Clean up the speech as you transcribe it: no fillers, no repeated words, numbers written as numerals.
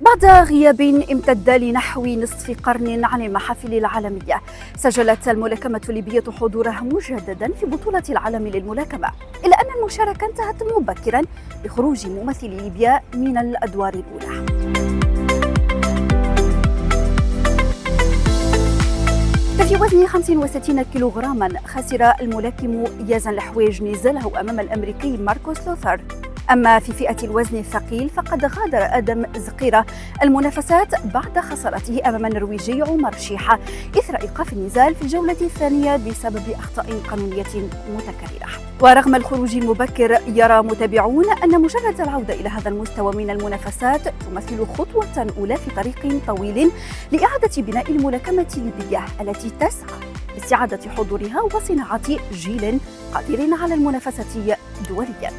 بعد غياب امتد لنحو نصف قرن عن المحافل العالمية، سجلت الملاكمة الليبية حضورها مجددا في بطولة العالم للملاكمة، إلا أن المشاركة انتهت مبكرا بخروج ممثلي ليبيا من الأدوار الأولى. ففي وزن 65 كيلوغراما خسر الملاكم يازن الحواج نزاله أمام الأمريكي ماركوس لوثر. أما في فئة الوزن الثقيل فقد غادر آدم زقيرة المنافسات بعد خسارته أمام النرويجي عمر شيحة إثر إيقاف النزال في الجولة الثانية بسبب أخطاء قانونية متكررة. ورغم الخروج المبكر، يرى متابعون أن مجرد العودة إلى هذا المستوى من المنافسات تمثل خطوة أولى في طريق طويل لإعادة بناء الملاكمة الليبية التي تسعى لاستعادة حضورها وصناعة جيل قادر على المنافسة دولياً.